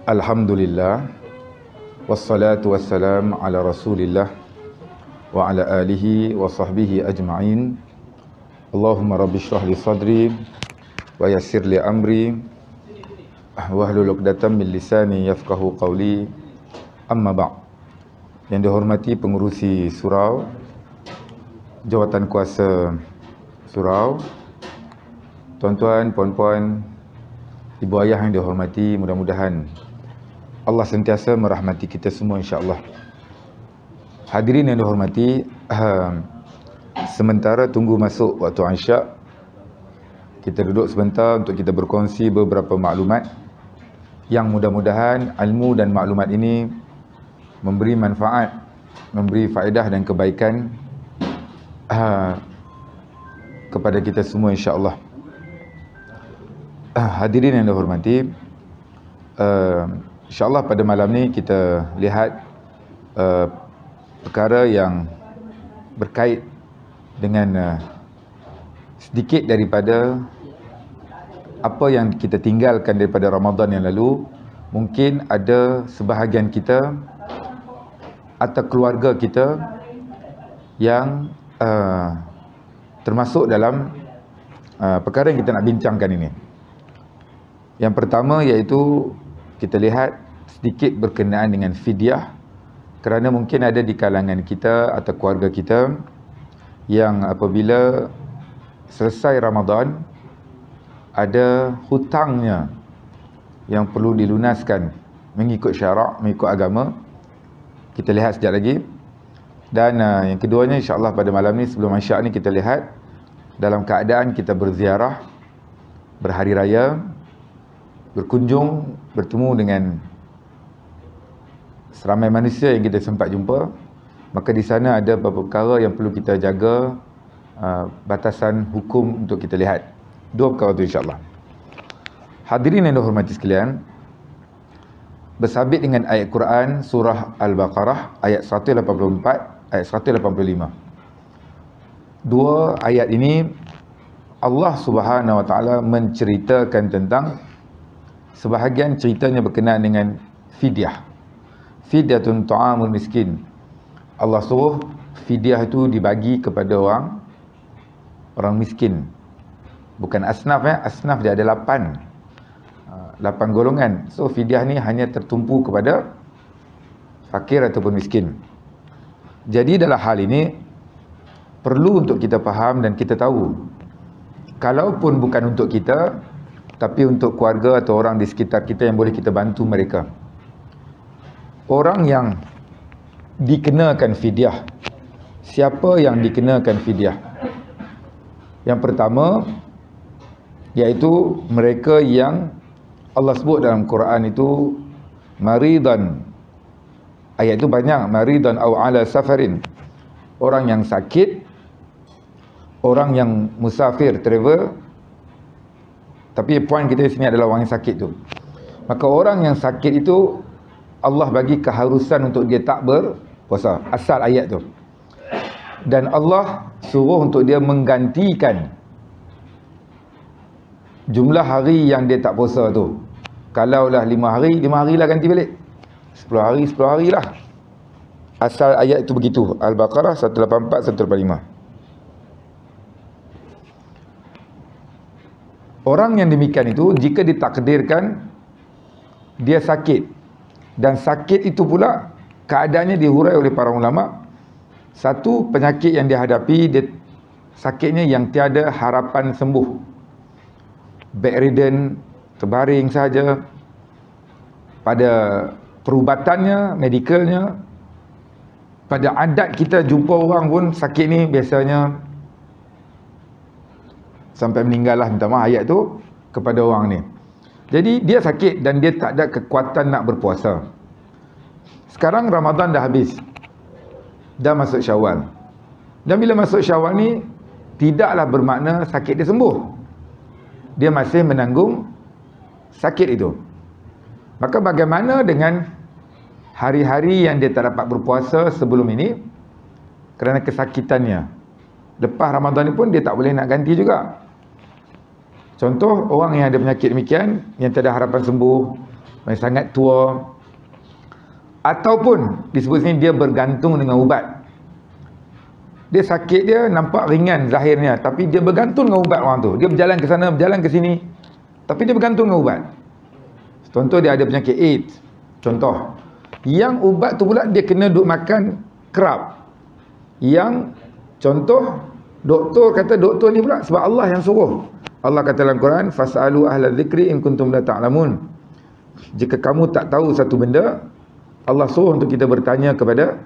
Alhamdulillah, wassalatu wassalam ala rasulillah wa ala alihi wa sahbihi ajma'in. Allahumma rabbi shrah li sadri wa yassir li amri wahlul 'uqdatam min lisani yafqahu qawli. Amma ba'. Yang dihormati pengurusi surau, jawatan kuasa surau, tuan-tuan, puan-puan, ibu ayah yang dihormati, mudah-mudahan Allah sentiasa merahmati kita semua, insya-Allah. Hadirin yang dihormati, sementara tunggu masuk waktu Isyak, kita duduk sebentar untuk kita berkongsi beberapa maklumat yang mudah-mudahan ilmu dan maklumat ini memberi manfaat, memberi faedah dan kebaikan kepada kita semua, insya-Allah. Hadirin yang dihormati, InsyaAllah pada malam ni kita lihat perkara yang berkait dengan sedikit daripada apa yang kita tinggalkan daripada Ramadan yang lalu. Mungkin ada sebahagian kita atau keluarga kita yang termasuk dalam perkara yang kita nak bincangkan ini. Yang pertama iaitu kita lihat sedikit berkenaan dengan fidyah, kerana mungkin ada di kalangan kita atau keluarga kita yang apabila selesai Ramadan ada hutangnya yang perlu dilunaskan mengikut syarak, mengikut agama. Kita lihat sekejap lagi. Dan yang keduanya, insya-Allah pada malam ni sebelum Isyak ni kita lihat dalam keadaan kita berziarah, berhari raya, berkunjung, bertemu dengan seramai manusia yang kita sempat jumpa, maka di sana ada beberapa perkara yang perlu kita jaga batasan hukum untuk kita lihat. Dua perkara itu, insya-Allah. Hadirin yang dihormati sekalian, bersabit dengan ayat Quran surah Al-Baqarah ayat 184, ayat 185. Dua ayat ini Allah Subhanahu wa taala menceritakan tentang sebahagian ceritanya berkenaan dengan fidyah. Fidyatun ta'amul miskin. Allah suruh fidyah itu dibagi kepada orang miskin. Bukan asnaf ya. Asnaf dia ada 8 golongan. So fidyah ni hanya tertumpu kepada fakir ataupun miskin. Jadi dalam hal ini perlu untuk kita faham dan kita tahu, kalaupun bukan untuk kita, tapi untuk keluarga atau orang di sekitar kita yang boleh kita bantu mereka. Orang yang dikenakan fidyah. Siapa yang dikenakan fidyah? Yang pertama iaitu mereka yang Allah sebut dalam Quran itu maridan. Ayat itu banyak, maridan aw ala safarin. Orang yang sakit, orang yang musafir, travel. Tapi poin kita di sini adalah orang yang sakit tu. Maka orang yang sakit itu Allah bagi keharusan untuk dia tak berpuasa. Asal ayat tu. Dan Allah suruh untuk dia menggantikan jumlah hari yang dia tak puasa tu. Kalaulah 5 hari, 5 hari lah ganti balik. 10 hari, 10 hari lah. Asal ayat itu begitu. Al-Baqarah 184, 185. Orang yang demikian itu, jika ditakdirkan dia sakit, dan sakit itu pula keadaannya dihurai oleh para ulama, satu penyakit yang dihadapi, dia sakitnya yang tiada harapan sembuh, bedridden, terbaring saja. Pada perubatannya, medikalnya, pada adat kita jumpa orang pun sakit ni biasanya sampai meninggal lah, minta maaf ayat tu kepada orang ni. Jadi dia sakit dan dia tak ada kekuatan nak berpuasa. Sekarang Ramadan dah habis, dah masuk Syawal. Dan bila masuk Syawal ni, tidaklah bermakna sakit dia sembuh. Dia masih menanggung sakit itu. Maka bagaimana dengan hari-hari yang dia tak dapat berpuasa sebelum ini kerana kesakitannya? Lepas Ramadan ni pun dia tak boleh nak ganti juga. Contoh, orang yang ada penyakit demikian, yang tak ada harapan sembuh, sangat tua, ataupun disebut sini dia bergantung dengan ubat. Dia sakit dia nampak ringan zahirnya, tapi dia bergantung dengan ubat orang tu. Dia berjalan ke sana, berjalan ke sini, tapi dia bergantung dengan ubat. Contoh dia ada penyakit AIDS. Contoh. Yang ubat tu pula dia kena duk makan kerap. Yang contoh doktor kata doktor ni pula sebab Allah yang suruh. Allah kata dalam Quran, "Fas'alu ahla dzikri in kuntum la ta'lamun." Jika kamu tak tahu satu benda, Allah suruh untuk kita bertanya kepada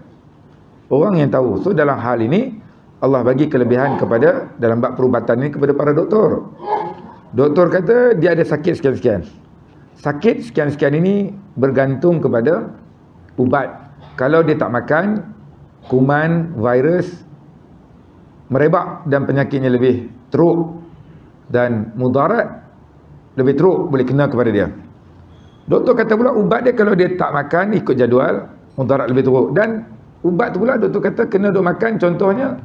orang yang tahu. So dalam hal ini Allah bagi kelebihan kepada dalam bab perubatan ini kepada para doktor. Doktor kata dia ada sakit sekian-sekian. Sakit sekian-sekian ini bergantung kepada ubat. Kalau dia tak makan, kuman, virus merebak dan penyakitnya lebih teruk dan mudarat lebih teruk boleh kena kepada dia. Doktor kata pula ubat dia kalau dia tak makan ikut jadual, mudarat lebih teruk. Dan ubat tu pula doktor kata kena duk makan contohnya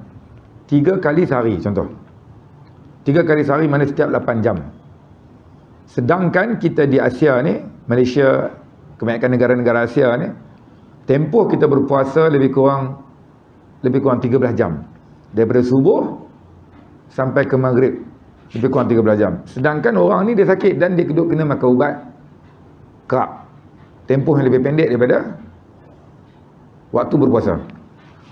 3 kali sehari contoh. 3 kali sehari mana setiap 8 jam. Sedangkan kita di Asia ni, Malaysia, kebanyakan negara-negara Asia ni, tempoh kita berpuasa lebih kurang 13 jam. Daripada subuh sampai ke maghrib, lebih kurang 13 jam. Sedangkan orang ni dia sakit dan dia kena makan ubat kerap. Tempoh yang lebih pendek daripada waktu berpuasa.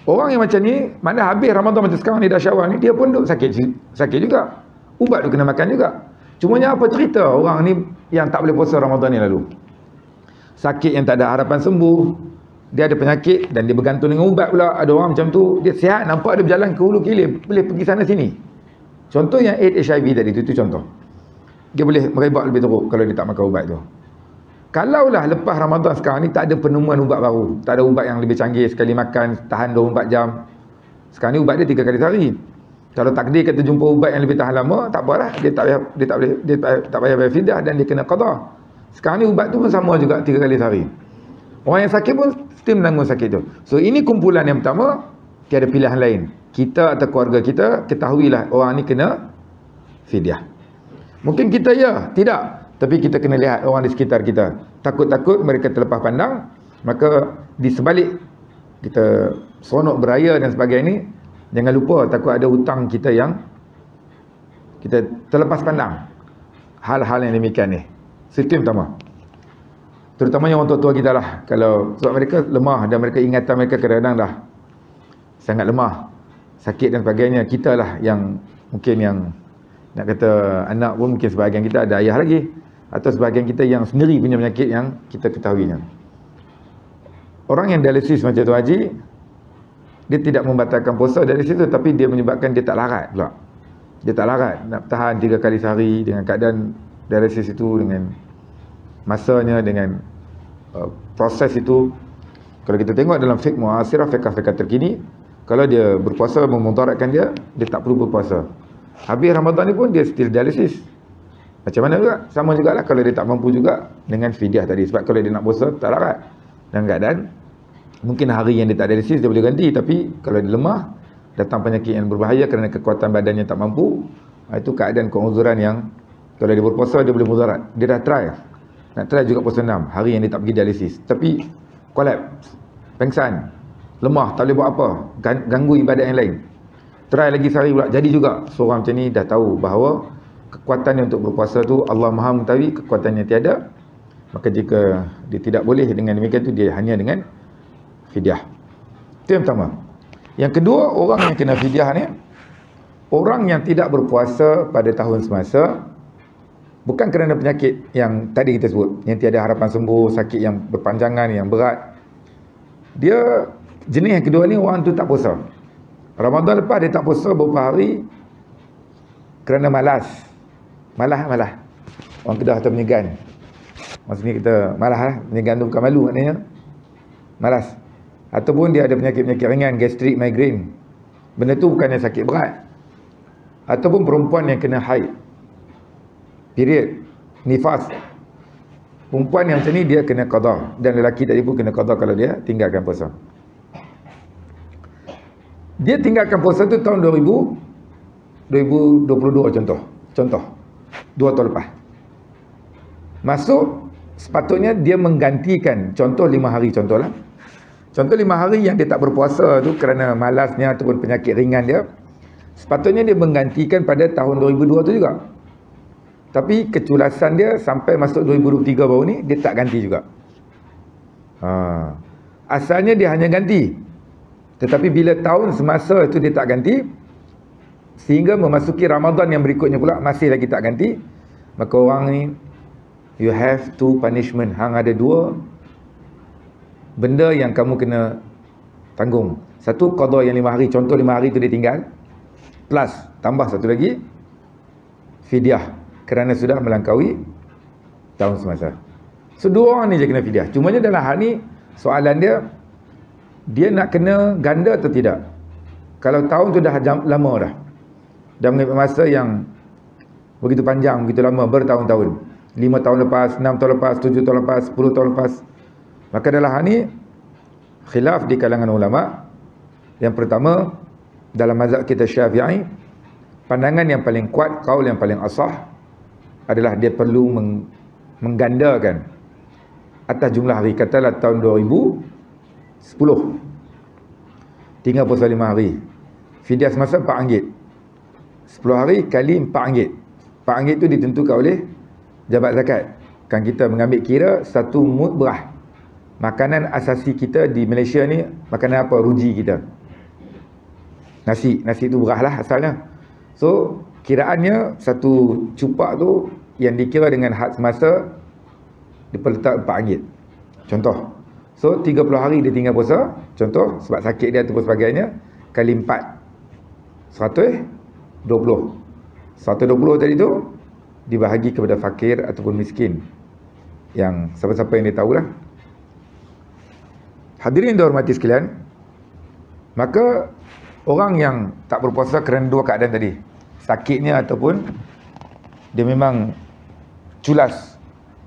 Orang yang macam ni, mana habis Ramadan macam sekarang ni dah Syawal ni, dia pun duk sakit juga. Ubat tu kena makan juga. Cumanya apa cerita orang ni yang tak boleh puasa Ramadan ni lalu? Sakit yang tak ada harapan sembuh. Dia ada penyakit dan dia bergantung dengan ubat pula. Ada orang macam tu, dia sihat, nampak dia berjalan ke hulu kilir, boleh pergi sana sini. Contoh yang AIDS HIV tadi tu contoh. Dia boleh merebak lebih teruk kalau dia tak makan ubat tu. Kalaulah lepas Ramadan sekarang ni tak ada penemuan ubat baru, tak ada ubat yang lebih canggih, sekali makan tahan 24 jam. Sekarang ni ubat dia 3 kali sehari. Kalau takdir kata jumpa ubat yang lebih tahan lama, tak apalah, dia tak payah bayar fidyah dan dia kena qada. Sekarang ni ubat tu pun sama juga 3 kali sehari. Orang yang sakit pun mesti menanggung sakit tu. So ini kumpulan yang pertama, tiada pilihan lain. Kita atau keluarga kita ketahuilah orang ni kena fidyah. Mungkin kita tidak. Tapi kita kena lihat orang di sekitar kita. Takut-takut mereka terlepas pandang, maka di sebalik kita seronok beraya dan sebagainya ni, jangan lupa takut ada hutang kita yang kita terlepas pandang. Hal-hal yang demikian ni. Sistem pertama. Terutamanya orang tua-tua kita lah. Kalau sebab mereka lemah dan mereka ingatan mereka kadang-kadang dah sangat lemah, sakit dan sebagainya. Kita lah yang mungkin yang nak kata anak pun mungkin sebahagian kita ada ayah lagi, atau sebahagian kita yang sendiri punya penyakit yang kita ketahuinya. Orang yang dialisis macam tu Haji, dia tidak membatalkan puasa dialisis tu, tapi dia menyebabkan dia tak larat pula. Dia tak larat nak tahan 3 kali sehari dengan keadaan dialisis itu, dengan masanya, dengan proses itu. Kalau kita tengok dalam fiqh muasirah, fiqh-fiqh terkini, kalau dia berpuasa memudaratkan dia tak perlu berpuasa. Habis Ramadan ni pun dia still dialisis. Macam mana juga? Sama jugalah kalau dia tak mampu juga dengan fidyah tadi. Sebab kalau dia nak puasa tak larat. Dalam keadaan mungkin hari yang dia tak dialisis dia boleh ganti, tapi kalau dia lemah, datang penyakit yang berbahaya kerana kekuatan badannya tak mampu, itu keadaan keuzuran yang kalau dia berpuasa dia boleh mudarat. Dia dah try. Nak try juga puasa 6 hari yang dia tak pergi dialisis, tapi collapse, pengsan, lemah, tak boleh buat apa, ganggu ibadat yang lain. Try lagi sehari pula, jadi juga. Seorang macam ni dah tahu bahawa kekuatannya untuk berpuasa tu Allah Maha mengetahui, kekuatannya tiada. Maka jika dia tidak boleh dengan demikian tu, dia hanya dengan fidyah. Itu yang pertama. Yang kedua, orang yang kena fidyah ni, orang yang tidak berpuasa pada tahun semasa, bukan kerana penyakit yang tadi kita sebut, yang tiada harapan sembuh, sakit yang berpanjangan, yang berat. Dia jenis yang kedua ni, orang tu tak puasa. Ramadan lepas dia tak puasa beberapa hari kerana malas. Malah. Orang Kedah atau menyegan. Maksudnya kita malas lah. Menyegan tu bukan malu maknanya. Malas. Ataupun dia ada penyakit-penyakit ringan, gastrik, migraine. Benda tu bukannya sakit berat. Ataupun perempuan yang kena haid, period, nifas. Perempuan yang macam ni dia kena qada, dan lelaki tadi pun kena qada kalau dia tinggalkan puasa. Dia tinggalkan puasa tu tahun 2022 contoh 2 tahun lepas. Masuk sepatutnya dia menggantikan, contoh 5 hari contohlah. Contoh 5 hari yang dia tak berpuasa tu kerana malasnya ataupun penyakit ringan dia, sepatutnya dia menggantikan pada tahun 2002 tu juga. Tapi keculasan dia sampai masuk 2023 baru ni, dia tak ganti juga. Asalnya dia hanya ganti. Tetapi bila tahun semasa itu dia tak ganti, sehingga memasuki Ramadan yang berikutnya pula masih lagi tak ganti, maka orang ni, you have two punishment. Hang ada 2 benda yang kamu kena tanggung. Satu, qada yang 5 hari. Contoh 5 hari tu dia tinggal. Plus, tambah satu lagi, fidyah. Kerana sudah melampaui tahun semasa. So, 2 orang ni je kena fidyah. Cumanya dalam hal ni, soalan dia nak kena ganda atau tidak? Kalau tahun tu dah lama dah. Dah mengambil masa yang begitu panjang, begitu lama, bertahun-tahun. 5 tahun lepas, 6 tahun lepas, 7 tahun lepas, 10 tahun lepas. Maka dalam hal ni, khilaf di kalangan ulama. Yang pertama, dalam mazhab kita Syafi'i, pandangan yang paling kuat, qaul yang paling asah adalah dia perlu menggandakan atas jumlah hari. Katalah tahun 2010 tinggal puasa 5 hari, fidyah semasa RM4. 10 hari kali RM4. RM4 itu ditentukan oleh jabat zakat. Kan kita mengambil kira 1 mud berah. Makanan asasi kita di Malaysia ni, makanan apa? Ruji kita, nasi itu berah lah asalnya. So kiraannya 1 cupak tu yang dikira dengan had semasa dia perlu letak RM4. Contoh. So 30 hari dia tinggal puasa, contoh sebab sakit dia ataupun sebagainya, kali 4, 120. 120 tadi tu dibahagi kepada fakir ataupun miskin, yang siapa-siapa yang dia tahulah. Hadirin dihormati sekalian, maka orang yang tak berpuasa kerana 2 keadaan tadi, sakitnya ataupun dia memang culas,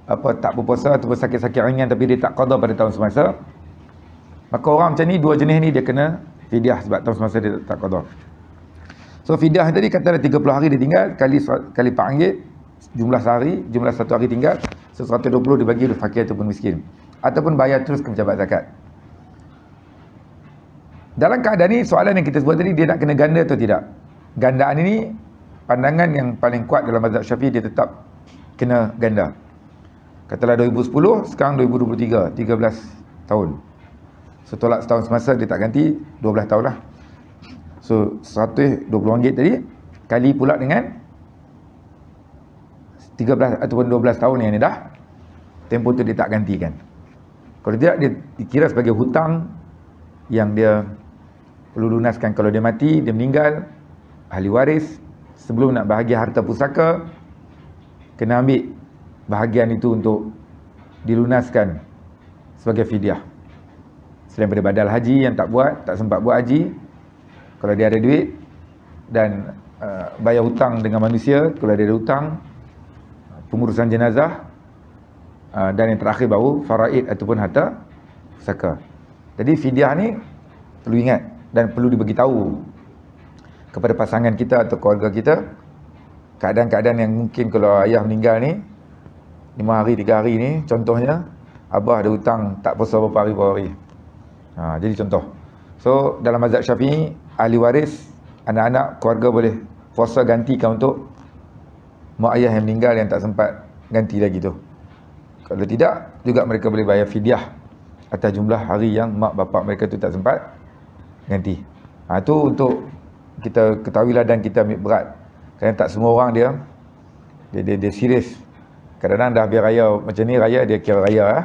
tak berpuasa ataupun sakit-sakit ringan tapi dia tak qada pada tahun semasa, maka orang macam ni, 2 jenis ni dia kena fidyah sebab tahun semasa dia tak qada. So fidyah tadi katalah 30 hari dia tinggal, kali RM4, jumlah sehari, jumlah 1 hari tinggal, 120 dibagi oleh fakir ataupun miskin, ataupun bayar terus ke pejabat zakat. Dalam keadaan ni, soalan yang kita sebut tadi, dia nak kena ganda atau tidak? Gandaan ini, pandangan yang paling kuat dalam mazhab Syafi'i, dia tetap kena ganda. Katalah 2010, sekarang 2023, 13 tahun. So tolak setahun semasa dia tak ganti, 12 tahun lah. So RM120 tadi, kali pula dengan 13 ataupun 12 tahun yang ni dah, tempoh tu dia tak gantikan. Kalau tidak, dia dikira sebagai hutang yang dia perlu lunaskan. Kalau dia mati, dia meninggal, ahli waris sebelum nak bahagi harta pusaka, kena ambil bahagian itu untuk dilunaskan sebagai fidyah. Selain daripada badal haji yang tak sempat buat haji, kalau dia ada duit, dan bayar hutang dengan manusia, kalau dia ada hutang, pengurusan jenazah, dan yang terakhir baru faraid ataupun harta pusaka. Jadi fidyah ni perlu ingat dan perlu dibagi tahu kepada pasangan kita atau keluarga kita. Keadaan-keadaan yang mungkin kalau ayah meninggal ni 5 hari 3 hari ni, contohnya abah ada hutang tak puasa berapa hari. Jadi contoh. So dalam mazhab Syafi'i, ahli waris, anak-anak, keluarga boleh puasa gantikan untuk mak ayah yang meninggal yang tak sempat ganti lagi tu. Kalau tidak, juga mereka boleh bayar fidyah atas jumlah hari yang mak bapak mereka tu tak sempat ganti. Itu untuk kita ketahuilah dan kita ambil berat. Kerana tak semua orang dia serius. Kadang-kadang dah biar raya macam ni, raya dia kira raya lah.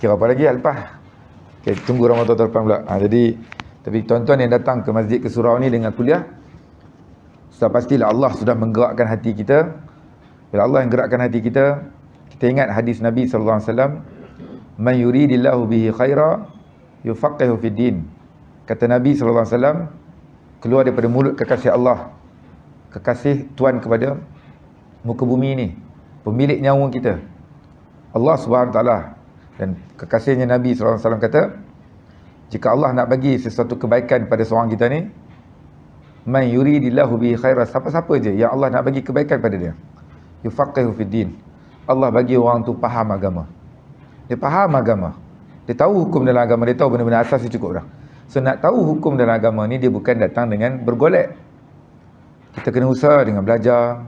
Kira apa lagi lepas. Okay, tunggu Ramadan tahun depan pula. Jadi, tapi tuan-tuan yang datang ke masjid ke surau ni dengan kuliah, sudah pastilah Allah sudah menggerakkan hati kita. Bila Allah yang gerakkan hati kita, kita ingat hadis Nabi SAW, man yuridillahu bihi khaira yufaqihu fid din. Kata Nabi SAW, keluar daripada mulut kekasih Allah, kekasih Tuhan kepada muka bumi ni, pemilik nyawa kita, Allah SWT, dan kekasihnya Nabi SAW kata, jika Allah nak bagi sesuatu kebaikan pada seorang kita ni, man yuridillahu bihi khaira, siapa-siapa je yang Allah nak bagi kebaikan pada dia, yufaqihu fid din, Allah bagi orang tu faham agama. Dia faham agama. Dia tahu hukum dalam agama, dia tahu benda-benda asas dia cukup dah. So nak tahu hukum dalam agama ni, dia bukan datang dengan bergolek. Kita kena usaha dengan belajar,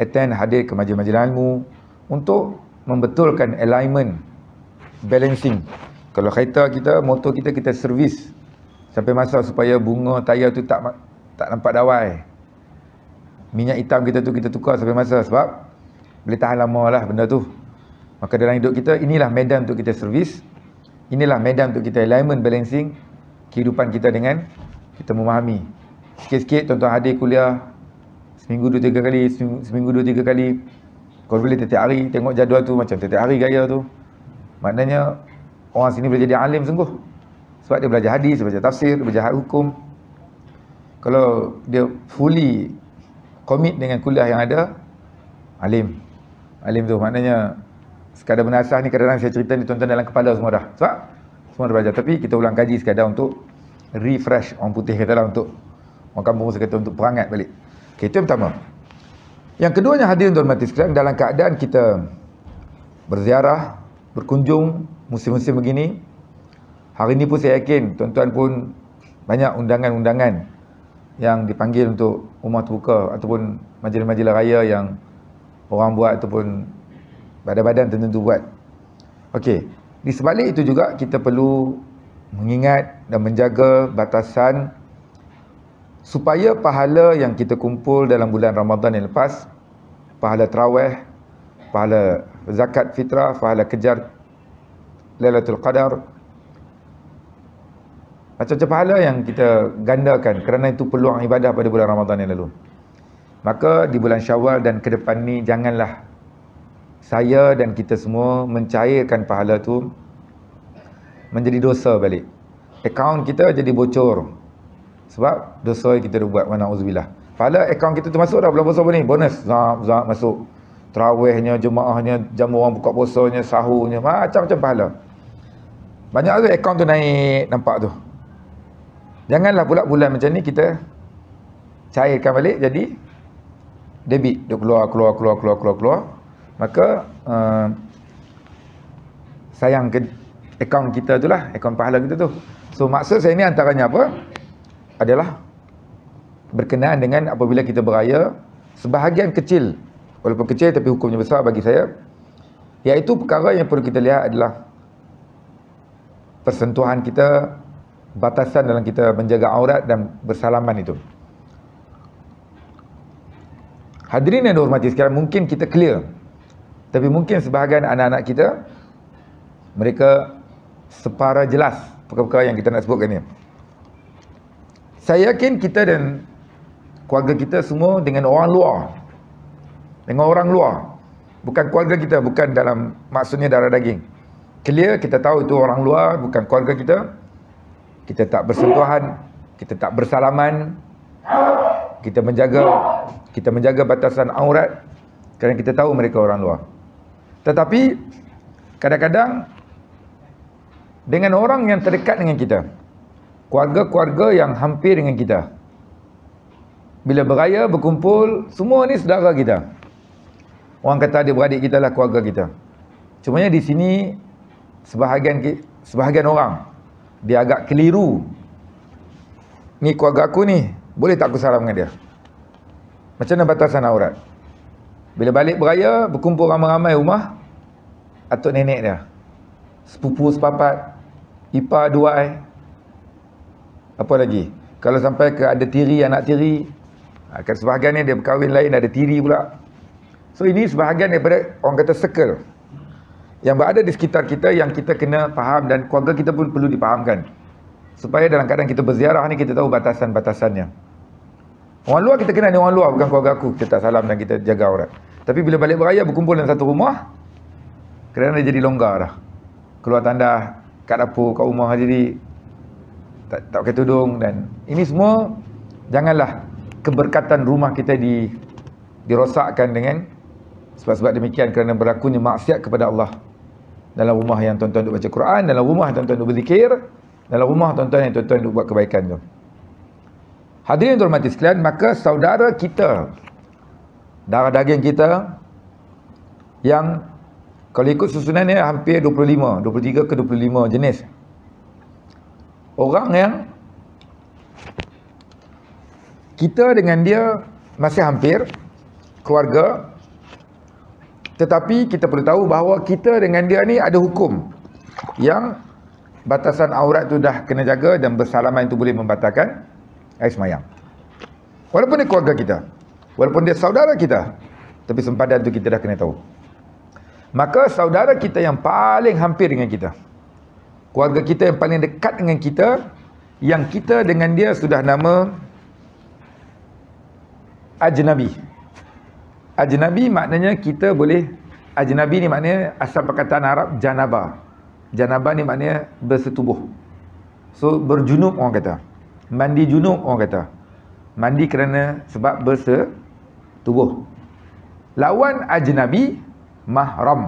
attend, hadir ke majlis-majlis ilmu untuk membetulkan alignment, balancing. Kalau kereta kita, motor kita, kita servis sampai masa supaya bunga tayar tu tak nampak dawai. Minyak hitam kita tu kita tukar sampai masa, sebab boleh tahan lama lah benda tu. Maka dalam hidup kita, inilah medan untuk kita servis, inilah medan untuk kita alignment, balancing kehidupan kita dengan kita memahami. Sikit-sikit tuan-tuan hadir kuliah seminggu 2-3 kali, seminggu 2-3 kali. Kalau boleh tiap hari tengok jadual tu, macam tiap hari gaya tu, maknanya orang sini boleh jadi alim sungguh. Sebab dia belajar hadis, dia belajar tafsir, dia belajar hukum. Kalau dia fully commit dengan kuliah yang ada, alim. Alim tu maknanya sekadar benda asas ni kadang-kadang saya cerita ni tuan-tuan dalam kepala semua dah. Sebab semua dah belajar. Tapi kita ulang kaji sekadar untuk refresh, orang putih kata lah, untuk orang kampung saya kata untuk perangat balik. Okay, itu yang pertama. Yang keduanya, hadirin hormati sekalian, dalam keadaan kita berziarah, berkunjung musim-musim begini, hari ni pun saya yakin tuan-tuan pun banyak undangan-undangan yang dipanggil untuk rumah terbuka ataupun majlis-majlis raya yang orang buat ataupun badan-badan tertentu buat. Okey, di sebalik itu juga kita perlu mengingat dan menjaga batasan supaya pahala yang kita kumpul dalam bulan Ramadan yang lepas, pahala tarawih, pahala zakat fitrah, pahala kejar Lailatul Qadar, macam-macam pahala yang kita gandakan kerana itu peluang ibadah pada bulan Ramadan yang lalu. Maka di bulan Syawal dan ke depan ni, janganlah saya dan kita semua mencairkan pahala tu menjadi dosa balik. Akaun kita jadi bocor sebab dosa yang kita dah buat, na'udzubillah. Pahala akaun kita tu masuk dah bulan puasa ni, bonus zap masuk. Tarawihnya, jemaahnya, jamu orang buka puasanya, sahurnya, macam-macam pahala. Banyak tu akaun tu naik, nampak tu. Janganlah pula bulan macam ni kita cairkan balik jadi debit, dia keluar. Maka sayang ke akaun kita tu lah, akaun pahala kita tu. So maksud saya ni antaranya apa? Adalah berkenaan dengan apabila kita beraya, sebahagian kecil, walaupun kecil tapi hukumnya besar bagi saya, iaitu perkara yang perlu kita lihat adalah persentuhan kita, batasan dalam kita menjaga aurat dan bersalaman itu. Hadirin yang dihormati sekalian, mungkin kita clear, tapi mungkin sebahagian anak-anak kita, mereka separa jelas perkara-perkara yang kita nak sebutkan ni. Saya yakin kita dan keluarga kita semua dengan orang luar, dengan orang luar, bukan keluarga kita, bukan dalam maksudnya darah daging. Clear, kita tahu itu orang luar, bukan keluarga kita. Kita tak bersentuhan, kita tak bersalaman, kita menjaga batasan aurat kerana kita tahu mereka orang luar. Tetapi kadang-kadang dengan orang yang terdekat dengan kita, keluarga-keluarga yang hampir dengan kita, bila beraya, berkumpul, semua ni saudara kita. Orang kata adik-beradik kita lah keluarga kita. Cumanya di sini sebahagian orang dia agak keliru. Ni keluarga aku ni, boleh tak aku salam dengan dia? Macam mana batasan aurat? Bila balik beraya, berkumpul ramai-ramai rumah, atuk nenek dia, sepupu sepapat, ipar duai, apa lagi? Kalau sampai ke ada tiri, anak tiri, kan sebahagian ni dia berkahwin lain, ada tiri pula. So ini sebahagian daripada orang kata circle yang berada di sekitar kita, yang kita kena faham, dan keluarga kita pun perlu dipahamkan supaya dalam keadaan kita berziarah ni kita tahu batasan-batasannya. Orang luar kita kenal ni orang luar, bukan keluarga aku, kita tak salam dan kita jaga aurat. Tapi bila balik beraya berkumpul dalam satu rumah, kerana jadi longgar dah, keluar tandas kat dapur, kat rumah, jadi tak pakai tudung, dan ini semua janganlah keberkatan rumah kita dirosakkan dengan sebab-sebab demikian, kerana berlakunya maksiat kepada Allah dalam rumah yang tuan-tuan duk baca Quran, dalam rumah yang tuan-tuan duk berzikir, dalam rumah tuan-tuan yang tuan-tuan duk buat kebaikan tu. Hadirin hormati sekalian, maka saudara kita, darah daging kita, yang kalau ikut susunannya hampir 25, 23 ke 25 jenis. Orang yang kita dengan dia masih hampir keluarga, tetapi kita perlu tahu bahawa kita dengan dia ni ada hukum yang batasan aurat tu dah kena jaga dan bersalaman itu boleh membatalkan air semayang. Walaupun dia keluarga kita, walaupun dia saudara kita, tapi sempadan tu kita dah kena tahu. Maka saudara kita yang paling hampir dengan kita, keluarga kita yang paling dekat dengan kita, yang kita dengan dia sudah nama ajnabi. Ajnabi maknanya kita boleh, ajnabi ni maknanya asal perkataan Arab janabah. Janabah ni maknanya bersetubuh. So berjunub orang kata. Mandi junub orang kata. Mandi kerana sebab bersetubuh. Lawan ajnabi mahram.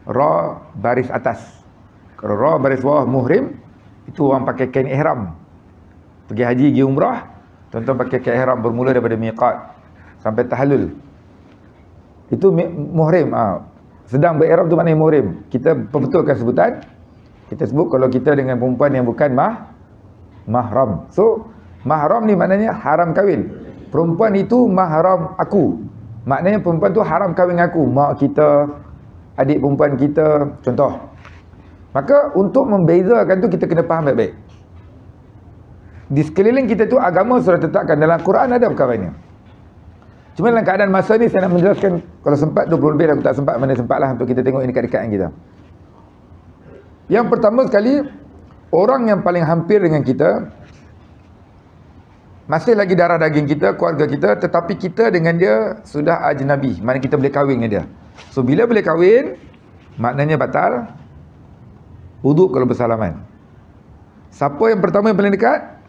Ra baris atas. Kalau ra baris bawah muhrim, itu orang pakai kain ihram. Pergi haji, pergi umrah, tuan-tuan pakai kain ihram bermula daripada miqat sampai tahallul. Itu muhrim. Sedang berihram tu maknanya muhrim. Kita perbetulkan sebutan. Kita sebut kalau kita dengan perempuan yang bukan mahram. So mahram ni maknanya haram kahwin. Perempuan itu mahram aku. Maknanya perempuan tu haram kahwin aku. Mak kita, adik perempuan kita, contoh. Maka untuk membezakan tu kita kena faham baik-baik. Di sekeliling kita tu agama sudah tetapkan, dalam Quran ada perkara ini. Cuma dalam keadaan masa ni saya nak menjelaskan, kalau sempat 20 lebih, aku tak sempat, mana sempat lah untuk kita tengok ini dekat-dekat dengan kita. Yang pertama sekali, orang yang paling hampir dengan kita, masih lagi darah daging kita, keluarga kita, tetapi kita dengan dia sudah ajnabi, maknanya kita boleh kahwin dengan dia. So bila boleh kahwin, maknanya batal wuduk kalau bersalaman. Siapa yang pertama yang paling dekat?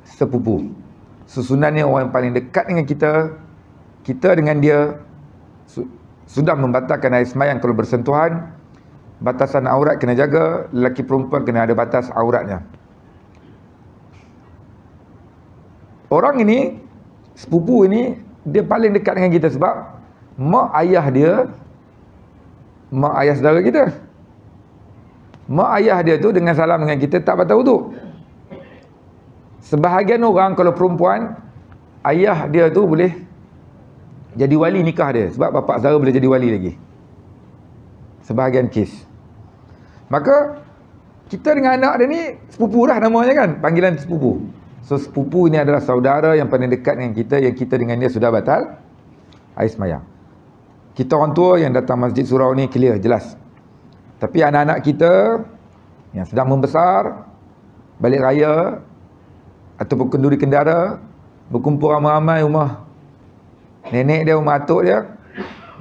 Sepupu. Susunannya orang yang paling dekat dengan kita, kita dengan dia sudah membatalkan air semayang kalau bersentuhan. Batasan aurat kena jaga, lelaki perempuan kena ada batas auratnya. Orang ini, sepupu ini, dia paling dekat dengan kita sebab mak ayah dia, mak ayah saudara kita. Mak ayah dia tu dengan salam dengan kita tak batal wuduk. Sebahagian orang kalau perempuan, ayah dia tu boleh jadi wali nikah dia, sebab bapa saudara boleh jadi wali lagi. Sebahagian kes. Maka kita dengan anak dia ni sepupu dah namanya kan, panggilan sepupu. So sepupu ini adalah saudara yang paling dekat dengan kita, yang kita dengan dia sudah batal air semayang. Kita orang tua yang datang masjid surau ni clear, jelas. Tapi anak-anak kita yang sedang membesar, balik raya ataupun kenduri kendara, berkumpul ramai-ramai rumah nenek dia, rumah atuk dia,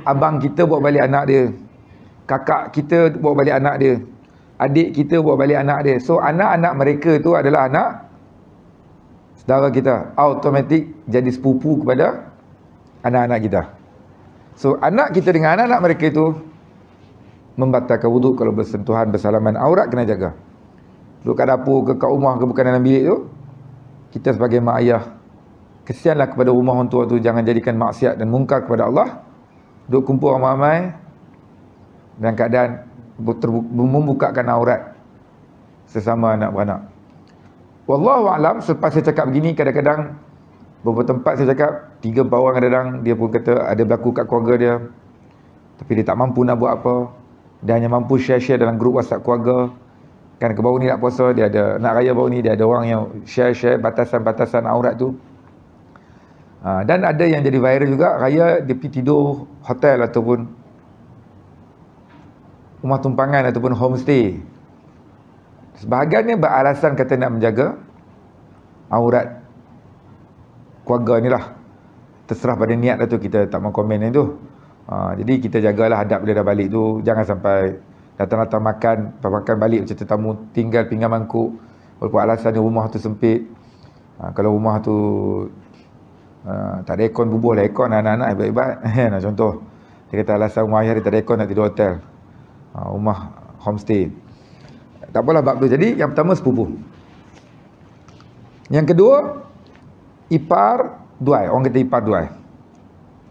abang kita bawa balik anak dia, kakak kita bawa balik anak dia, adik kita bawa balik anak dia. So anak-anak mereka tu adalah anak saudara kita, automatik jadi sepupu kepada anak-anak kita. So anak kita dengan anak-anak mereka itu membatalkan wuduk kalau bersentuhan, bersalaman. Aurat kena jaga. Duduk kat dapur ke kat rumah ke bukan dalam bilik tu, kita sebagai mak ayah, kesianlah kepada rumah orang tua tu, jangan jadikan maksiat dan mungkar kepada Allah. Duduk kumpul ramai-ramai dalam keadaan membukakan aurat sesama anak beranak. Wallahu a'lam. Selepas saya cakap begini, kadang-kadang beberapa tempat saya cakap 3-4 orang kadang-kadang dia pun kata ada berlaku kat keluarga dia, tapi dia tak mampu nak buat apa, dia hanya mampu share-share dalam grup WhatsApp keluarga. Kan ke baru ni nak puasa, dia ada nak raya baru ni, dia ada orang yang share-share batasan-batasan aurat tu. Dan ada yang jadi viral juga, raya dia pergi tidur hotel ataupun rumah tumpangan ataupun homestay. Sebahagiannya beralasan kata nak menjaga aurat keluarga ni lah. Terserah pada niat lah tu, kita tak mau komen yang tu. Jadi kita jagalah adab dia dah balik tu. Jangan sampai datang-datang makan, makan balik macam tetamu, tinggal pinggan mangkuk. Walaupun alasan rumah tu sempit. Kalau rumah tu tak ada aircon, bubuh lah aircon, anak-anak hebat-hebat. Nah, contoh, dia kata alasan rumah ayah dia tak ada aircon, nak tidur hotel. Rumah homestay. Tak apalah bab tu. Jadi yang pertama sepupu. Yang kedua, ipar duai. Orang kata ipar duai.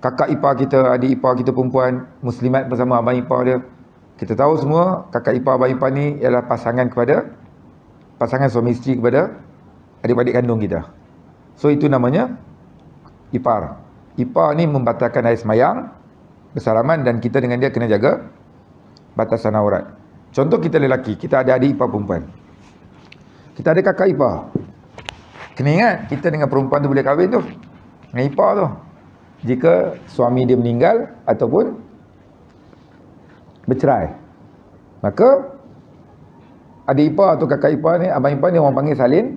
kakak ipar kita, adik ipar kita perempuan, muslimat bersama abang ipar dia. Kita tahu semua kakak ipar, abang ipar ni ialah pasangan suami isteri kepada adik-adik kandung kita. So itu namanya ipar. Ipar ni membatalkan air semayang, bersalaman, dan kita dengan dia kena jaga batasan aurat. Contoh kita lelaki, kita ada adik ipar perempuan. Kita ada kakak ipar. Kena ingat, kita dengan perempuan tu boleh kahwin tu. Dengan ipar tu. Jika suami dia meninggal ataupun bercerai. Maka adik ipar atau kakak ipar ni, abang ipar ni orang panggil salin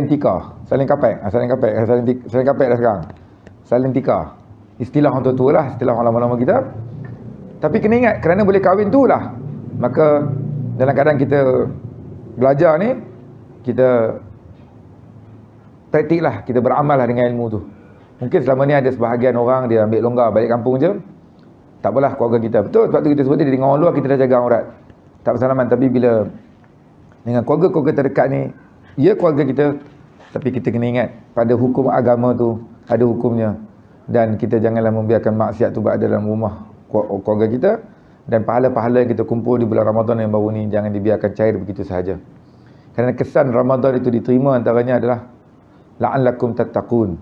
tikar. Salin kapek dah sekarang. Salin tikar. Istilah orang tua lah, istilah orang lama-lama kita. Tapi kena ingat, kerana boleh kahwin tu lah, maka dalam keadaan kita belajar ni, kita praktik lah, kita beramal lah dengan ilmu tu. Mungkin selama ni ada sebahagian orang dia ambil longgar balik kampung je, tak apalah keluarga kita. Betul, sebab tu kita sebut dia dengan orang luar kita dah jaga aurat, tak bersalaman. Tapi bila dengan keluarga-keluarga terdekat ni, ya keluarga kita, tapi kita kena ingat pada hukum agama tu ada hukumnya, dan kita janganlah membiarkan maksiat tu berada dalam rumah keluarga kita, dan pahala-pahala yang kita kumpul di bulan Ramadan yang baru ni jangan dibiarkan cair begitu sahaja. Kerana kesan Ramadan itu diterima antaranya adalah la'allakum tattaqun.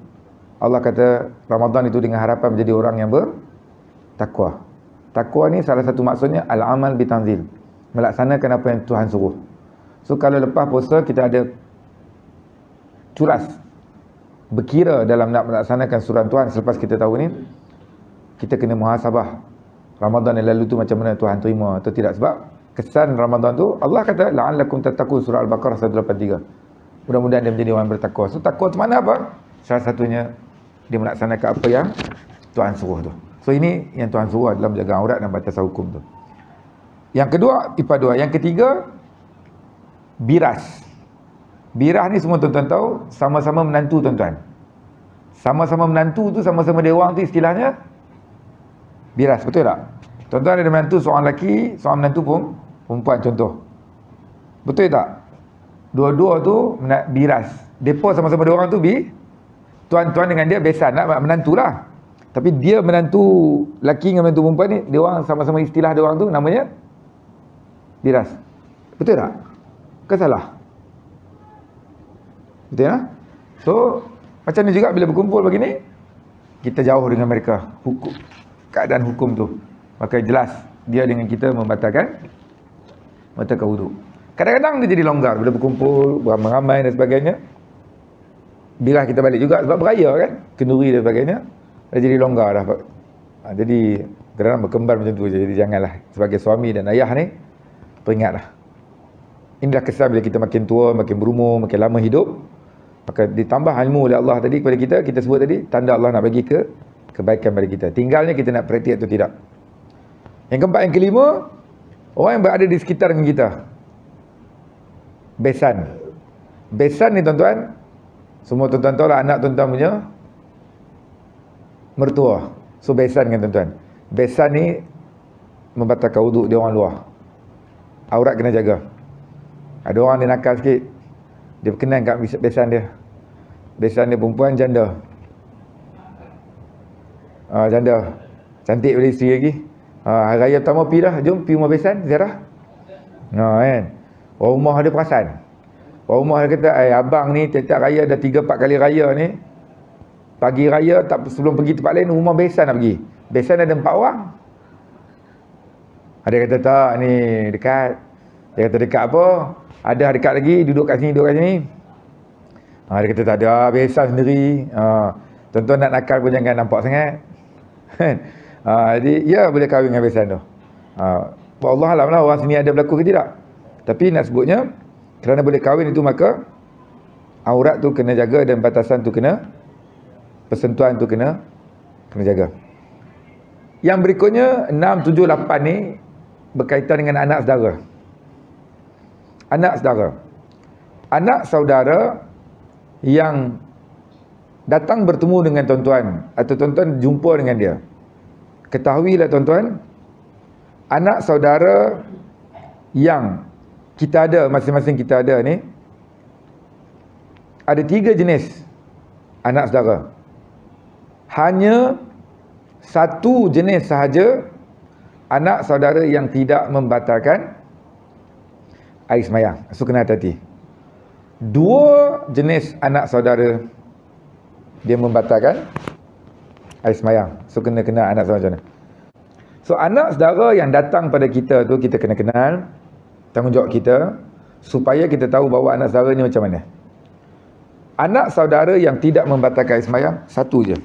Allah kata Ramadan itu dengan harapan menjadi orang yang bertakwa. Takwa ni salah satu maksudnya al-amal bitanzil, melaksanakan apa yang Tuhan suruh. So kalau lepas puasa kita ada culas berkira dalam nak melaksanakan suruhan Tuhan selepas kita tahu ni, kita kena muhasabah Ramadan yang lalu tu macam mana Tuhan terima atau tidak. Sebab kesan Ramadan tu Allah kata la'allakum tattaqun, surah Al-Baqarah 183. Mudah-mudahan dia menjadi orang bertakwa. So takwa tu mana apa? Salah satunya dia melaksanakan apa yang Tuhan suruh tu. So ini yang Tuhan suruh adalah menjaga aurat dan batasan hukum tu. Yang kedua, ipar dua. Yang ketiga, biras. Biras ni semua tuan-tuan tahu, sama-sama menantu tuan-tuan. Sama-sama menantu tu, sama-sama dewang tu istilahnya biras, betul tak? Tuan-tuan ada menantu seorang lelaki, seorang menantu pun perempuan contoh. Betul tak? Dua-dua tu biras. Depa sama-sama dua orang tu tuan-tuan dengan dia besan nak menantu lah. Tapi dia menantu lelaki dengan menantu perempuan ni, dia orang sama-sama istilah dia orang tu namanya biras. Betul tak? Ke salah? Betul tak? So macam ni juga bila berkumpul begini, kita jauh dengan mereka keadaan hukum tu, maka jelas dia dengan kita membatalkan wuduk. Kadang-kadang dia jadi longgar bila berkumpul beramai-ramai dan sebagainya. Bila kita balik juga sebab beraya kan, kenduri dan sebagainya, dah jadi longgar dah. Jadi kadang-kadang berkembar macam tu je. Jadi janganlah sebagai suami dan ayah ni, peringatlah. Inilah kesan bila kita makin tua, makin berumur, makin lama hidup, maka ditambah ilmu oleh Allah tadi kepada kita. Kita sebut tadi tanda Allah nak bagi kebaikan pada kita. Tinggalnya kita nak praktik atau tidak. Yang keempat, yang kelima, orang yang berada di sekitar dengan kita. Besan. Besan ni tuan-tuan, semua tuan-tuan tahu lah anak tuan-tuan punya mertua. So besan kan tuan-tuan. Besan ni membatalkan wuduk dia orang luar. Aurat kena jaga. Ada orang dia nakal sikit, dia berkenan kat besan dia. Besan dia perempuan janda. Janda cantik pada isteri lagi. Hari raya pertama pergi dah, jom pergi rumah besan ziarah. Kan, orang rumah ada perasan. Orang rumah dia kata, abang ni tiap-tiap raya dah 3-4 kali raya ni, pagi raya tak sebelum pergi tempat lain, rumah besan nak pergi. Besan ada 4 orang. Ada kata tak ni dekat. Dia kata dekat apa? Ada dekat lagi, duduk kat sini, duduk kat sini. Dia kata tak ada, besan sendiri. Tuan-tuan nak nakal pun jangan nampak sangat. Jadi ya boleh kahwin dengan besan tu. Allah alam lah orang sini ada berlaku ke tidak. Tapi nak sebutnya, kerana boleh kahwin itu maka aurat tu kena jaga dan batasan tu kena, persentuhan tu kena jaga. Yang berikutnya 6, 7, 8 ni berkaitan dengan anak saudara. Anak saudara. Anak saudara yang datang bertemu dengan tuan-tuan atau tuan-tuan jumpa dengan dia. Ketahuilah tuan-tuan, anak saudara yang kita ada, masing-masing kita ada ni, ada 3 jenis anak saudara. hanya satu jenis sahaja anak saudara yang tidak membatalkan air semayang. So kena hati-hati. Dua jenis anak saudara dia membatalkan air semayang. So kena anak saudara macam mana. So anak saudara yang datang pada kita tu kita kena kenal, tanggungjawab kita, supaya kita tahu bahawa anak saudara ni macam mana. Anak saudara yang tidak membatalkan air semayang, satu je.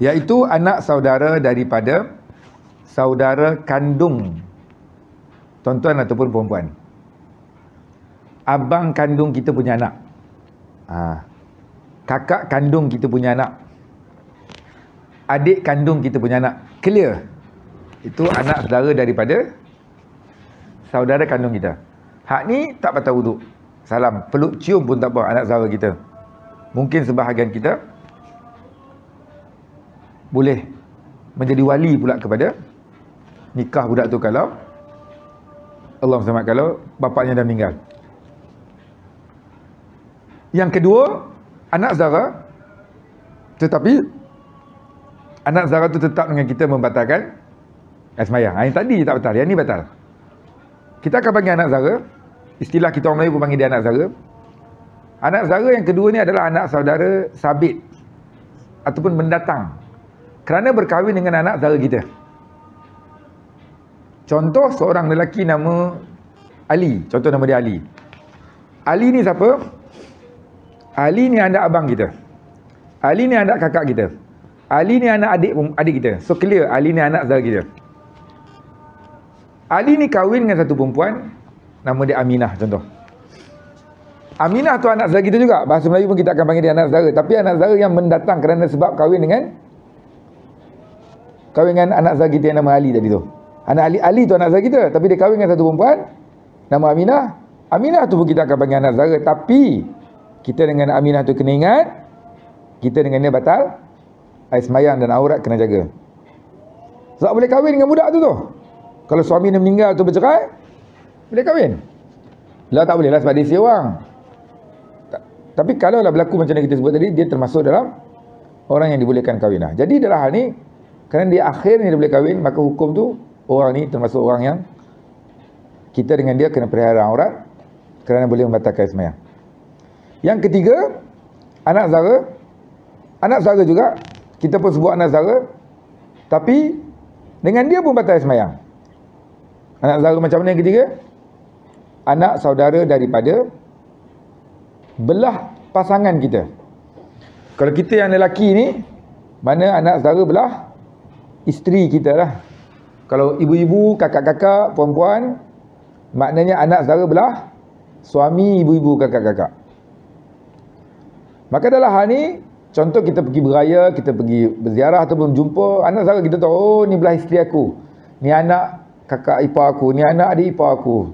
Iaitu anak saudara daripada saudara kandung tuan-tuan ataupun perempuan. Abang kandung kita punya anak. Kakak kandung kita punya anak. Adik kandung kita punya anak. Clear? Itu anak saudara daripada saudara kandung kita. Hak ni tak patah wuduk. Salam. Peluk cium pun tak apa anak saudara kita. Mungkin sebahagian kita boleh menjadi wali pula kepada nikah budak tu kalau Allah SWT kalau bapaknya dah meninggal. Yang kedua, anak saudara, tetapi anak saudara tu tetap dengan kita membatalkan semayang. Yang tadi tak batal, yang ni batal. Kita akan panggil anak saudara, istilah kita orang Melayu pun panggil dia anak saudara. Anak saudara yang kedua ni adalah anak saudara sabit ataupun mendatang kerana berkahwin dengan anak saudara kita. Contoh seorang lelaki nama Ali. Contoh nama dia Ali. Ali ni siapa? Ali ni anak abang kita. Ali ni anak kakak kita. Ali ni anak adik kita. So clear, Ali ni anak saudara kita. Ali ni kahwin dengan satu perempuan, nama dia Aminah contoh. Aminah tu anak saudara kita juga. Bahasa Melayu pun kita akan panggil dia anak saudara. Tapi anak saudara yang mendatang kerana sebab kahwin dengan anak saudara kita yang nama Ali tadi tu. Anak Ali tu anak saudara kita, tapi dia kahwin dengan satu perempuan nama Aminah. Aminah tu pun kita akan panggil anak saudara, tapi kita dengan Aminah tu kena ingat, kita dengan dia batal air semayang dan aurat kena jaga. Sebab boleh kahwin dengan budak tu tu. Kalau suami dia meninggal tu bercerai, boleh kahwin. Lah tak boleh lah sebab dia isi orang. Tapi kalau lah berlaku macam yang kita sebut tadi, dia termasuk dalam orang yang dibolehkan kahwin lah. Jadi dalam hal ni, kerana dia akhirnya dia boleh kahwin, maka hukum tu orang ni termasuk orang yang kita dengan dia kena pelihara aurat kerana boleh membatalkan semayang. Yang ketiga, anak saudara. Anak saudara juga, kita pun sebut anak saudara, tapi dengan dia pun batal semayang. Anak saudara macam mana yang ketiga? Anak saudara daripada belah pasangan kita. Kalau kita yang lelaki ni, mana anak saudara belah isteri kita lah. Kalau ibu-ibu, kakak-kakak, perempuan, maknanya anak saudara belah suami, ibu-ibu, kakak-kakak. Maka dalam hal ni, contoh kita pergi beraya, kita pergi berziarah ataupun jumpa anak saudara kita tahu, oh ni belah isteri aku, ni anak kakak ipar aku, ni anak adik ipar aku.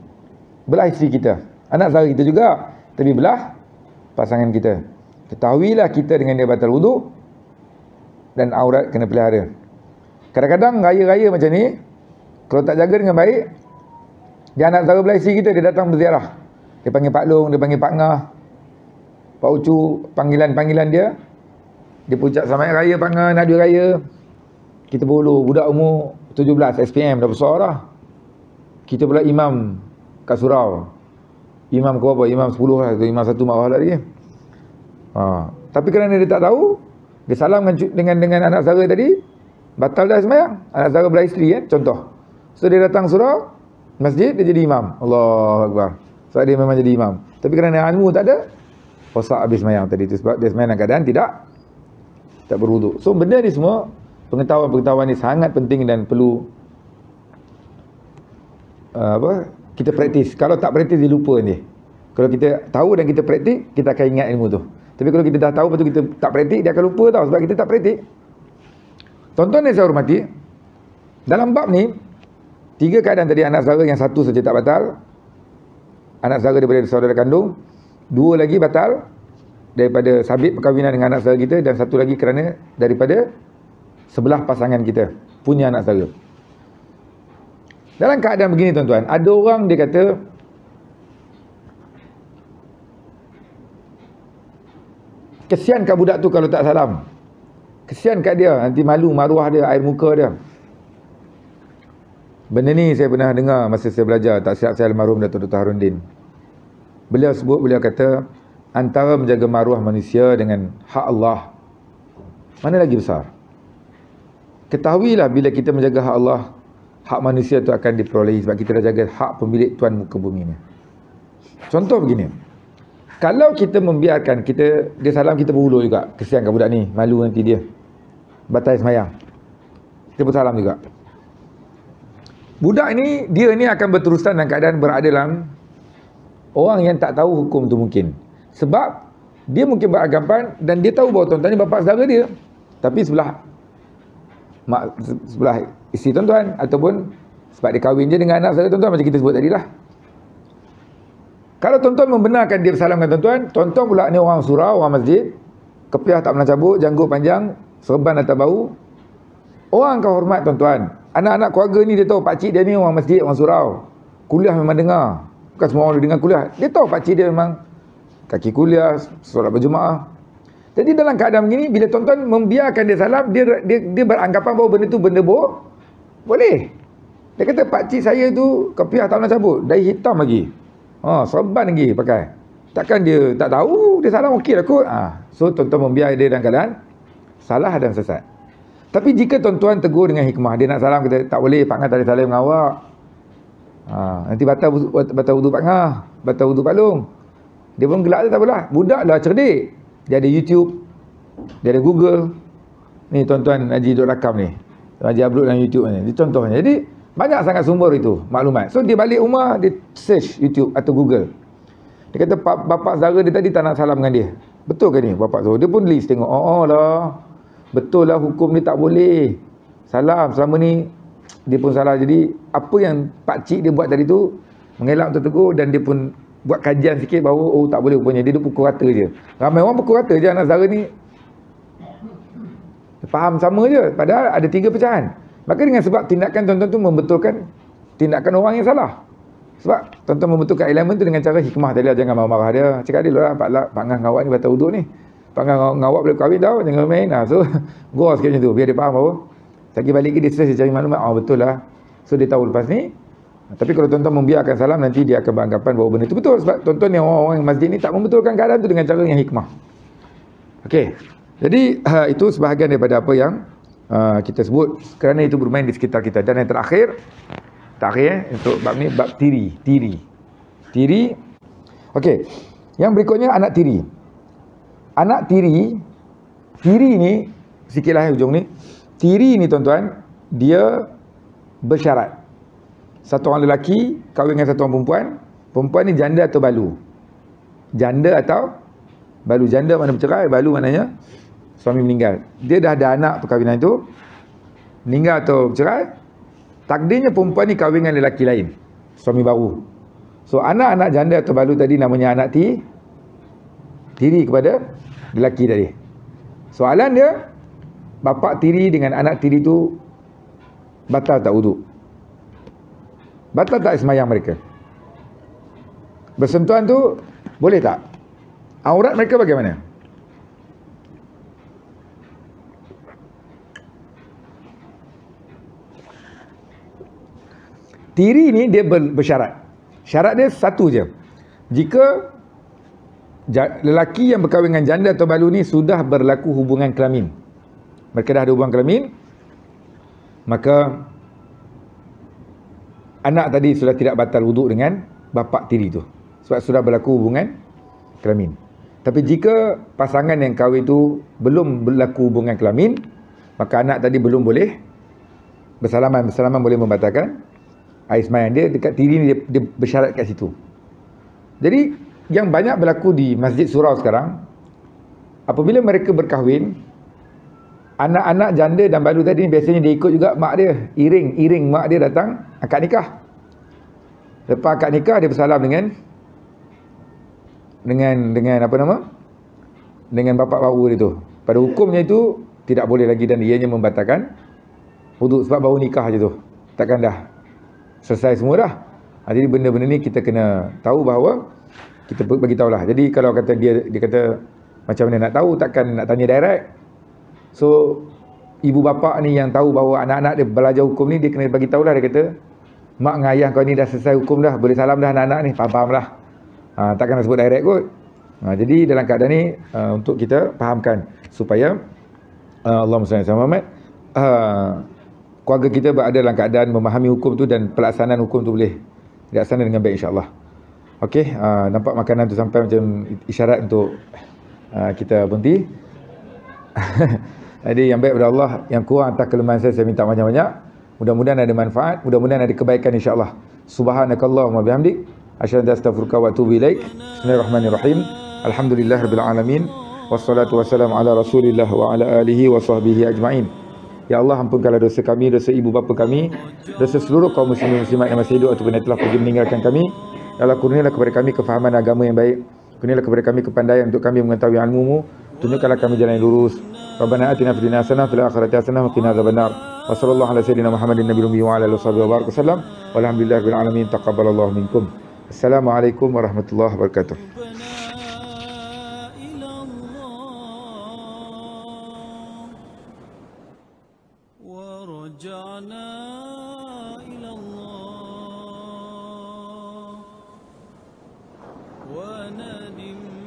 Belah isteri kita. Anak saudara kita juga, tapi belah pasangan kita. Ketahuilah kita dengan dia batal wuduk dan aurat kena pelihara. Kadang-kadang raya-raya macam ni, kalau tak jaga dengan baik, dia anak saudara belah isteri kita, dia datang berziarah. Dia panggil Pak Long, dia panggil Pak Ngah, Pak Ucu, panggilan-panggilan dia. Dia puncak selamat raya Pak Ngah, nak duit raya. Kita bolu, budak umur 17, SPM dah besar dah. Kita pula imam kat surau. Imam ke apa? Imam 10 lah, imam 1 marah lagi. Tapi kerana dia tak tahu, dia salam dengan anak saudara tadi, batal dah semayang. Anak saudara belah isteri kan, contoh. So dia datang surau, masjid, dia jadi imam. Allahu Akbar. Sebab dia memang jadi imam. Tapi kerana ilmu tak ada, rosak habis semayang tadi tu. Sebab dia semayang dalam keadaan tak berwuduk. So benda ni semua, pengetahuan-pengetahuan ni sangat penting dan perlu kita praktis. Kalau tak praktis, dia lupa ni. Kalau kita tahu dan kita praktik, kita akan ingat ilmu tu. Tapi kalau kita dah tahu, lepas tu kita tak praktik, dia akan lupa tau. Sebab kita tak praktik. Tuan-tuan yang saya hormati, dalam bab ni, 3 keadaan tadi, anak saudara yang satu saja tak batal, anak saudara daripada saudara kandung, 2 lagi batal daripada sabit perkahwinan dengan anak saudara kita, dan 1 lagi kerana daripada sebelah pasangan kita punya anak saudara. Dalam keadaan begini tuan-tuan, ada orang dia kata kesian kat budak tu kalau tak salam. Kesian kat dia, nanti malu maruah dia, air muka dia. Benda ni saya pernah dengar masa saya belajar tak silap saya almarhum Datuk Dr. Harundin. Beliau kata antara menjaga maruah manusia dengan hak Allah, mana lagi besar? Ketahuilah bila kita menjaga hak Allah, hak manusia tu akan diperolehi sebab kita dah jaga hak pemilik tuan muka bumi ni. Contoh begini, kalau kita membiarkan dia salam kita berhulur juga, kesian kat budak ni, malu nanti dia batal semayang, kita bersalam juga. Budak ni, dia ni akan berterusan dalam keadaan berada dalam orang yang tak tahu hukum tu mungkin. Sebab dia mungkin beranggapan dan dia tahu bahawa tuan-tuan ni bapa saudara dia. Tapi sebelah isteri tuan-tuan, ataupun sebab dia kahwin je dengan anak saudara tuan-tuan, macam kita sebut tadi lah. Kalau tuan-tuan membenarkan dia bersalam dengan tuan-tuan, tuan-tuan pula ni orang surau, orang masjid, kepiah tak pernah cabut, janggut panjang, serban atas bau. Orang akan hormat tuan-tuan. Anak-anak keluarga ni dia tahu pakcik dia ni orang masjid, orang surau. Kuliah memang dengar. Bukan semua orang dengar kuliah. Dia tahu pakcik dia memang kaki kuliah, solat berjemaah. Jadi dalam keadaan begini, bila tuan-tuan membiarkan dia salam, dia beranggapan bahawa benda tu benda boleh. Dia kata pakcik saya tu kepiah tak pernah cabut, dai hitam lagi. Serban lagi pakai. Takkan dia tak tahu, dia salam okey lah kot. So tuan-tuan membiarkan dia dalam keadaan salah dan sesat. Tapi jika tuan-tuan tegur dengan hikmah, dia nak salam kita tak boleh, Pak Ngah tak boleh salam dengan awak. Nanti batal wudu Pak Ngah, batal wudu Pak Long. Dia pun gelak dia tak apalah. Budak lah cerdik. Dia ada YouTube, dia ada Google. Ni tuan-tuan Haji duk rakam ni. Haji upload dalam YouTube ni. Dia contohnya. Jadi banyak sangat sumber itu maklumat. So dia balik rumah, dia search YouTube atau Google. Dia kata bapak saudara dia tadi tak nak salam dengan dia. Betul ke ni bapak saudara? Dia pun list tengok. Lah. Betul lah hukum ni tak boleh salam. Selama ni dia pun salah. Jadi apa yang pakcik dia buat tadi tu mengelak untuk tegur, dan dia pun buat kajian sikit bahawa tak boleh rupanya. Dia pukul rata je. Ramai orang pukul rata je anak saudara ni faham sama je, padahal ada 3 pecahan. Maka dengan sebab tindakan tuan-tuan tu membetulkan tindakan orang yang salah. Sebab tuan-tuan membetulkan elemen tu dengan cara hikmah tadi lah. Jangan marah-marah dia. Cakap dia lah, Pak Ngah ngawak ni batal wuduk ni. Pak Ngah ngawak boleh kahwin tau, jangan main. So go sikit macam tu, biar dia faham bahawa lagi balik ke dia stress, dia cari maklumat. Betul lah. So dia tahu lepas ni. Tapi kalau tuan-tuan membiarkan salam, nanti dia akan beranggapan bahawa benda itu betul. Sebab tuan-tuan yang orang-orang masjid ni tak membetulkan keadaan tu dengan cara yang hikmah. Okey. Jadi itu sebahagian daripada apa yang kita sebut, kerana itu bermain di sekitar kita. Dan yang terakhir untuk bab ni, bab tiri. Okey. Yang berikutnya anak tiri. Anak tiri ni sikitlah hujung ni. Tiri ni tuan-tuan, dia bersyarat. Satu orang lelaki kahwin dengan satu orang perempuan. Perempuan ni janda atau balu. Janda atau balu. Janda mana bercerai, balu maknanya suami meninggal. Dia dah ada anak perkahwinan itu, meninggal atau bercerai. Takdirnya perempuan ni kahwin dengan lelaki lain, suami baru. So anak-anak janda atau balu tadi namanya anak tiri kepada lelaki tadi. Soalan dia, bapa tiri dengan anak tiri tu batal tak wuduk? Batal tak semayang mereka? Bersentuhan tu boleh tak? Aurat mereka bagaimana? Tiri ni dia bersyarat. Syarat dia satu je. Jika lelaki yang berkahwin dengan janda atau balu ni sudah berlaku hubungan kelamin, mereka dah ada hubungan kelamin, maka anak tadi sudah tidak batal wuduk dengan bapa tiri tu, sebab sudah berlaku hubungan kelamin. Tapi jika pasangan yang kahwin tu belum berlaku hubungan kelamin, maka anak tadi belum boleh bersalaman. Bersalaman boleh membatalkan air semayang dia. Dekat tiri ni dia bersyarat kat situ. Jadi yang banyak berlaku di masjid surau sekarang, apabila mereka berkahwin, anak-anak janda dan balu tadi biasanya dia ikut juga mak dia, iring mak dia datang akad nikah. Lepas akad nikah, dia bersalam dengan apa nama, dengan bapa baru dia tu. Pada hukumnya itu tidak boleh lagi dan ianya membatalkan wuduk sebab baru nikah je tu. Takkan dah selesai semua dah. Jadi benda-benda ni kita kena tahu bahawa kita bagi tahulah. Jadi kalau kata dia kata macam mana nak tahu, takkan nak tanya direct. So ibu bapa ni yang tahu bahawa anak-anak dia belajar hukum ni, dia kena bagi tahulah. Dia kata, mak dengan ayah kau ni dah selesai hukum dah, boleh salam dah anak-anak ni, faham lah. Takkan nak sebut direct kot. Jadi dalam keadaan ni untuk kita fahamkan supaya Allahumma salli ala Muhammad, keluarga kita berada dalam keadaan memahami hukum tu dan pelaksanaan hukum tu boleh dilaksanakan dengan baik, insya-Allah. Okey, nampak makanan tu sampai macam isyarat untuk kita berhenti. Jadi yang baik pada Allah, yang kurang atas kelemahan saya minta banyak-banyak. Mudah-mudahan ada manfaat, mudah-mudahan ada kebaikan, insya-Allah. Subhanakallahumma bihamdik, asyhadu an la ilaha illa anta astaghfiruka wa atubu ilaik. Bismillahirrahmanirrahim. Alhamdulillahirabbil alamin. Wassalatu wassalamu ala Rasulillah wa ala alihi wa sahbihi ajmain. Ya Allah, ampunkanlah dosa kami, dosa ibu bapa kami, dosa seluruh kaum muslimin muslimat yang masih hidup ataupun yang telah pergi meninggalkan kami. Ya Allah, kurnialah kepada kami kefahaman agama yang baik. Kurnialah kepada kami kepandaian untuk kami mengetahui ilmu-Mu. Tunjukkanlah kami jalan yang lurus. Rabbana atina fid dunya hasanah fil akhirati hasanah wa qina adzabannar. Wa sallallahu ala sayyidina Muhammadin nabiyil ummi wa ala alihi wasallam. Walhamdulillahirabbil alamin. Taqabbalallahu minkum. Assalamualaikum warahmatullahi wabarakatuh. ورجعنا